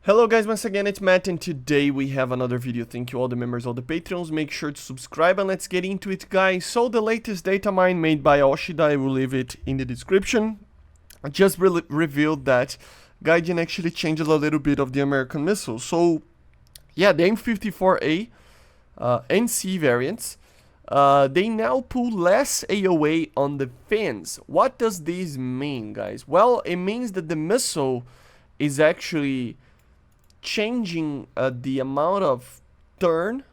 Hello guys, once again it's Matt and today we have another video. Thank you all the members of the Patreons. Make sure to subscribe and let's get into it, guys. So the latest data mine made by Ajude, I will leave it in the description. I just revealed that Gaijin actually changed a little bit of the American missile. So yeah, the M54A and C variants, they now pull less AOA on the fins. What does this mean, guys? Well, it means that the missile is actually changing the amount of turn,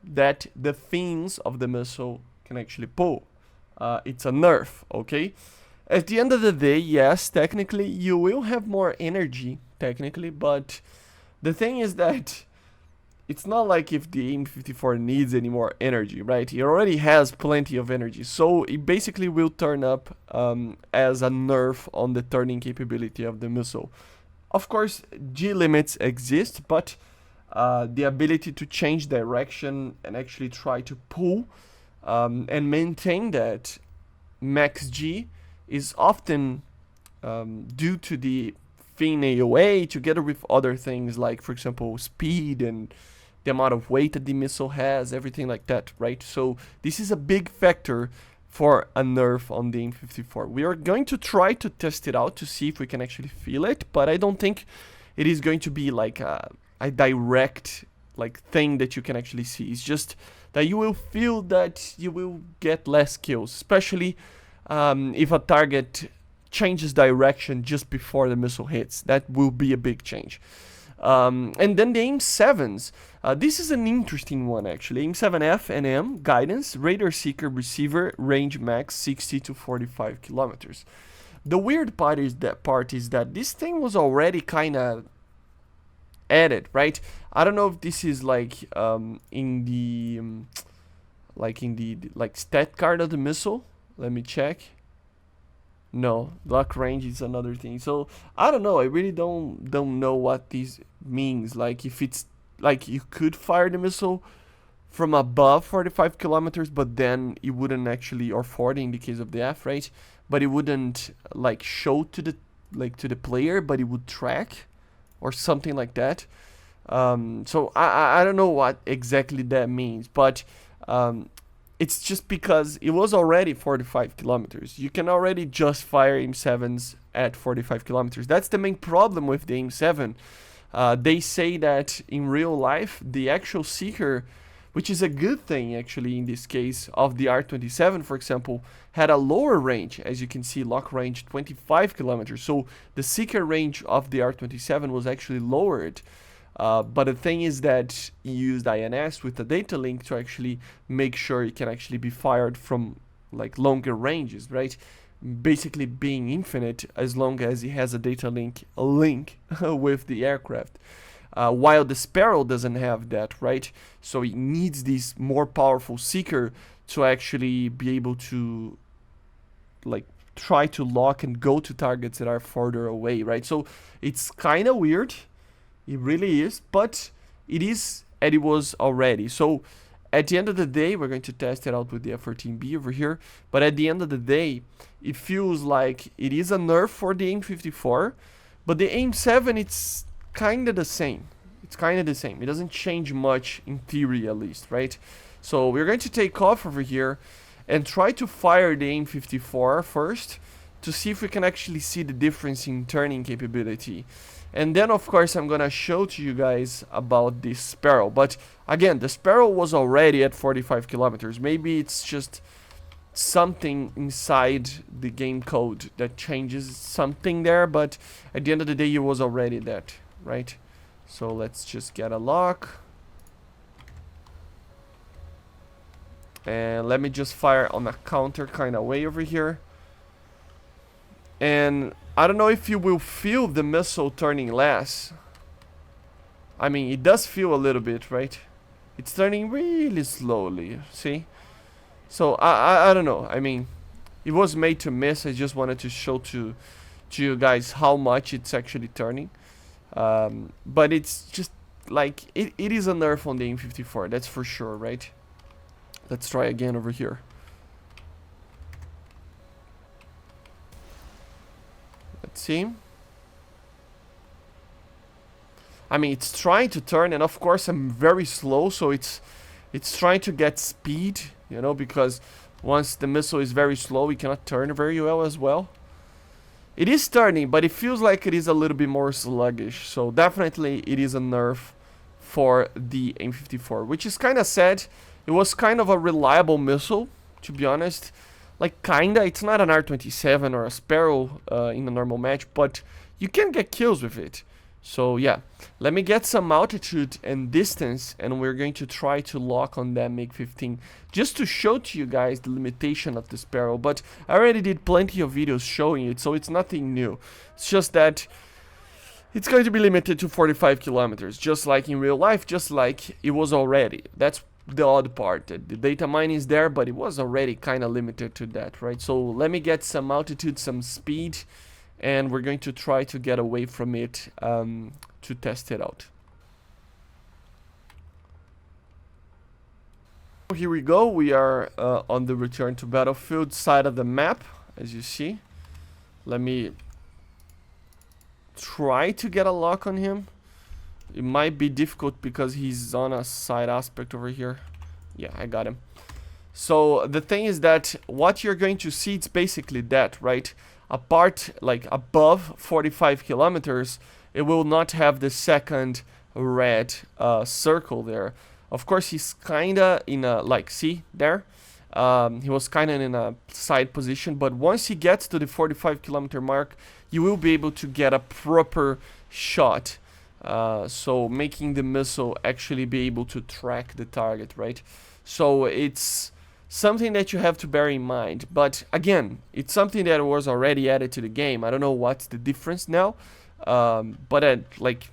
that the fins of the missile can actually pull. It's a nerf, okay? At the end of the day, yes, technically you will have more energy, technically, but the thing is that it's not like if the M54 needs any more energy, right? It already has plenty of energy, so it basically will turn up as a nerf on the turning capability of the missile. Of course, G limits exist, but the ability to change direction and actually try to pull and maintain that max G is often due to the fin AOA together with other things like, for example, speed and the amount of weight that the missile has, everything like that, right? So this is a big factor for a nerf on the M54. We are going to try to test it out to see if we can actually feel it, but I don't think it is going to be like a direct thing that you can actually see. It's just that you will feel that you will get less kills, especially if a target changes direction just before the missile hits. That will be a big change. And then the AIM-7s. This is an interesting one actually. AIM-7F and M, guidance, radar seeker, receiver, range max 60 to 45 kilometers. The weird part is that this thing was already kind of added, right? I don't know if this is like in the stat card of the missile. Let me check. No, lock range is another thing. So I don't know. I really don't know what this means. Like if it's like you could fire the missile from above 45 kilometers, but then it wouldn't actually, or 40 in the case of the F, right? But it wouldn't like show to the player, but it would track or something like that. So I don't know what exactly that means, but it's just because it was already 45 kilometers. You can already just fire AIM-7s at 45 kilometers. That's the main problem with the AIM-7. They say that in real life, the actual seeker, which is a good thing actually in this case, of the R27, for example, had a lower range. As you can see, lock range 25 kilometers. So the seeker range of the R27 was actually lowered. But the thing is that you used INS with the data link to actually make sure it can actually be fired from like longer ranges, right? Basically being infinite as long as it has a data link with the aircraft. While the Sparrow doesn't have that, right? So it needs this more powerful seeker to actually be able to like try to lock and go to targets that are further away, right? So it's kind of weird. It really is, but it is, and it was already. So at the end of the day, we're going to test it out with the F-14B over here. But at the end of the day, it feels like it is a nerf for the AIM-54, but the AIM-7, it's kind of the same. It's kind of the same. It doesn't change much in theory, at least, right? So we're going to take off over here and try to fire the AIM-54 first to see if we can actually see the difference in turning capability. And then, of course, I'm gonna show to you guys about this Sparrow. But again, the Sparrow was already at 45 kilometers. Maybe it's just something inside the game code that changes something there. But at the end of the day, it was already that, right? So let's just get a lock. And let me just fire on a counter kind of way over here. And I don't know if you will feel the missile turning less. I mean, it does feel a little bit, right? It's turning really slowly, see? So I don't know. I mean, it was made to miss. I just wanted to show to you guys how much it's actually turning. But it's just like, it is a nerf on the AIM-54, that's for sure, right? Let's try again over here. Let's see. I mean, it's trying to turn, and of course I'm very slow, so it's trying to get speed, you know, because once the missile is very slow, it cannot turn very well as well. It is turning, but it feels like it is a little bit more sluggish. So definitely it is a nerf for the M54, which is kind of sad. It was kind of a reliable missile, to be honest. Like, kinda. It's not an R27 or a Sparrow in a normal match, but you can get kills with it. So yeah, let me get some altitude and distance, and we're going to try to lock on that MiG-15 just to show to you guys the limitation of the Sparrow. But I already did plenty of videos showing it, so it's nothing new. It's just that it's going to be limited to 45 kilometers, just like in real life, just like it was already. That's the odd part. The data mine is there, but it was already kind of limited to that, right? So let me get some altitude, some speed, and we're going to try to get away from it to test it out. Here we go. We are on the return to battlefield side of the map, as you see. Let me try to get a lock on him. It might be difficult because he's on a side aspect over here. Yeah, I got him. So the thing is that what you're going to see, it's basically that, right? Apart, like above 45 kilometers, it will not have the second red circle there. Of course, he's kinda in a, like, see there? He was kinda in a side position, but once he gets to the 45 kilometer mark, you will be able to get a proper shot. So making the missile actually be able to track the target, right? So it's something that you have to bear in mind. But again, it's something that was already added to the game. I don't know what's the difference now, but like,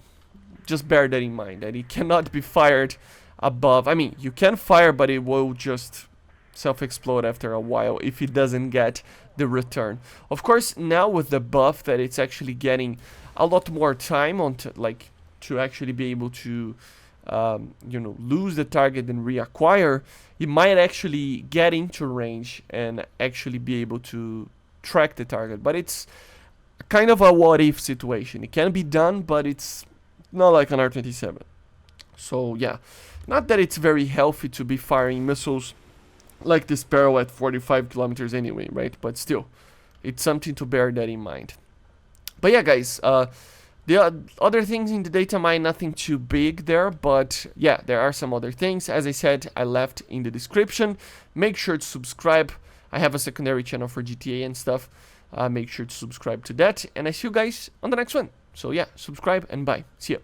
just bear that in mind, that it cannot be fired above. I mean, you can fire, but it will just self-explode after a while if it doesn't get the return. Of course, now with the buff that it's actually getting a lot more time on to actually be able to you know, lose the target and reacquire, you might actually get into range and actually be able to track the target. But it's kind of a what if situation. It can be done, but it's not like an R27. So yeah, not that it's very healthy to be firing missiles like the Sparrow at 45 kilometers anyway, right? But still, it's something to bear that in mind. But yeah, guys, the other things in the data mine, nothing too big there, but yeah, there are some other things. As I said, I left in the description. Make sure to subscribe. I have a secondary channel for GTA and stuff. Make sure to subscribe to that, and I see you guys on the next one. So yeah, subscribe and bye. See ya.